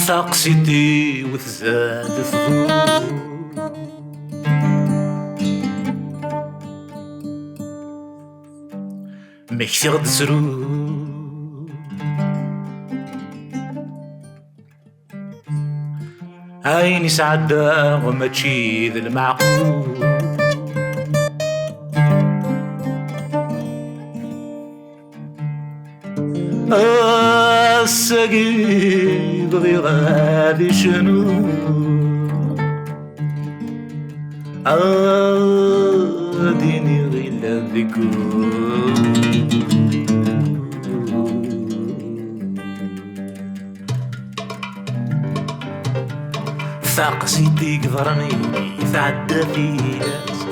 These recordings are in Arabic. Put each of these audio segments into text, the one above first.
ثاق سيدي وتزاد ثبور مكسي غد سرور عيني سعدة وما تشيذ المعقول السقيب غادي شنو ديني غير الذكور ثاق سيدي قدرني يتعدى في ناس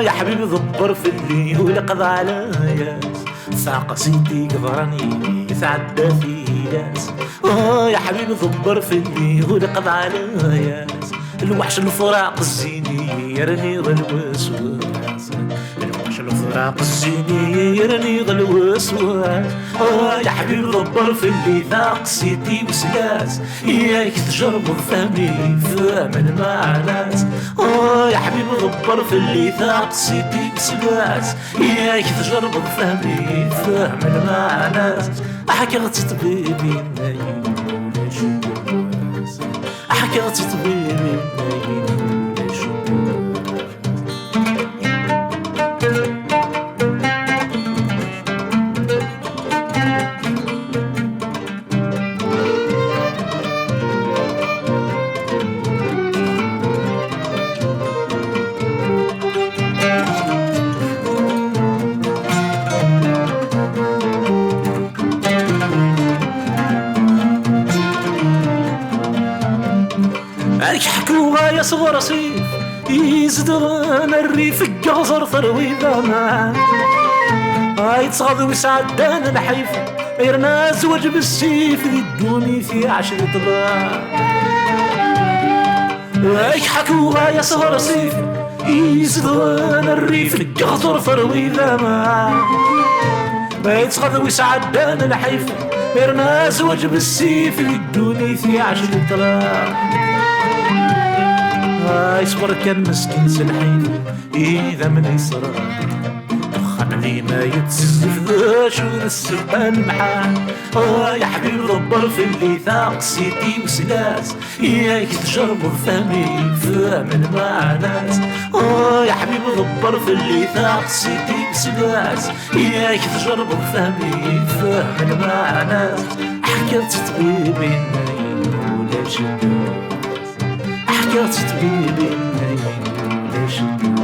يا حبيبي ضبر في اللي ولقضى على ياس ثاق سيدي قدرني يتعدى في ناس يا حبيبي ضبر في اللي ولقضى على ياس الوحش الفراق الزيني يرني ظل وسواس الوحش الفراق الزيني يرني ظل وسواس يا حبيبي ضبر في اللي ثاق سيدي وسلاس ياك تجرب فهمي فهم المعنات يا حبيبي ضبر في اللي ثاق سيدي وسلاس ياك تجرب فهمي فهم المعنات حكيت طبيبي نايم ولا شواس حكيت طبيبي نايم ولا شواس يحكوها يا صغر صيف يزدغن الريف قصر ثروي ذمان يتصغض ويسعدان الحيف غيرنا زوج بالسيف يدوني في 10 ضباع يحكوها يا صغر صيف يزدغن الريف قصر ثروي ذمان يتصغض ويسعدان الحيف غيرنا زوج بالسيف يدوني في 10 ضباع يصبر كان مسكين سلحين إذا من يصرى دخن لي ما يتزف ذا شو السبان محال يا حبيبي ضبر في اللي ثاق سيدي وسلاس ياك تجرب فهمي فهم المعنات يا حبيبي ضبر في اللي ثاق سيدي وسلاس ياك تجرب فهمي فهم المعنات حكيت طبيبي نايم ولا شداس حكيت طبيبي نايم ولا شداس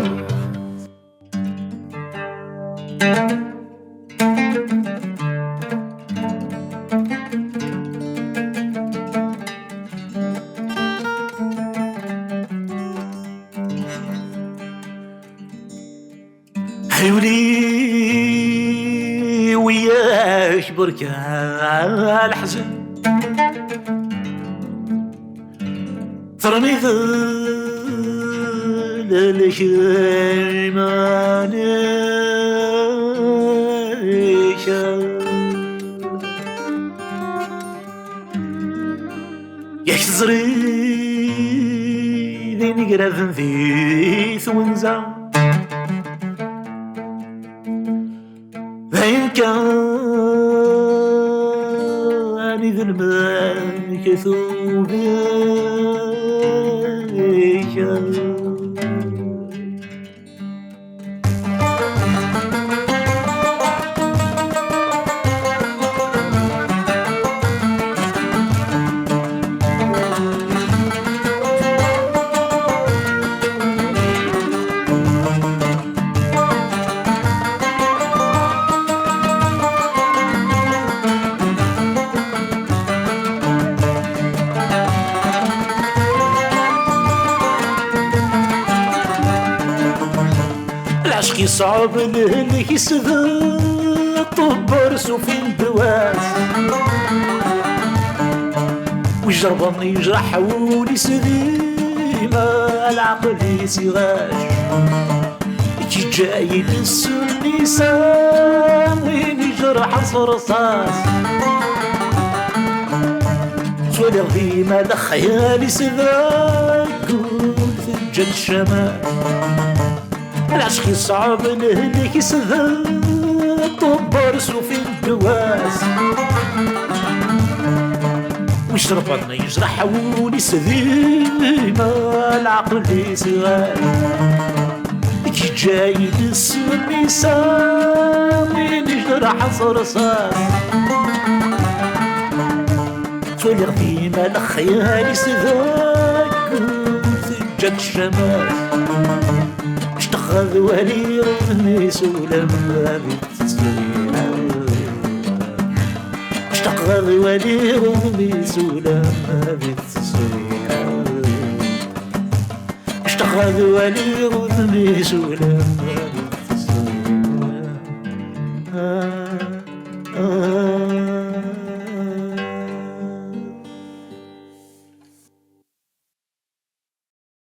حيولي وياك بركة الحزن ترمي ذل شيمانيك يحزري ذيني قرافن في ثونزا ذين كان ذي الماء ثوبيك العشق يصعب اللي يسذل طبر سوفين دواس ويجربني يجرح وليسذيما العقل يسيغاش كي جاي للسني سام وين يجرح صرصاص تولي غيمة لخيالي سذاك ثجل الشمال العشق يصعب لهلك يسذاك طبر سوفي الدواس ويشربنا يجرح حولي سذيمة العقل لي سغال كي جاي تسمي سامي نجرح صرصاص تولي غثيمة لخيالي سذاك ثجة الشمال اشتخذ ولي رميس ولما بالتصوير اشتخذ ولي رميس ولما بالتصوير اشتخذ ولي رميس ولما بالتصوير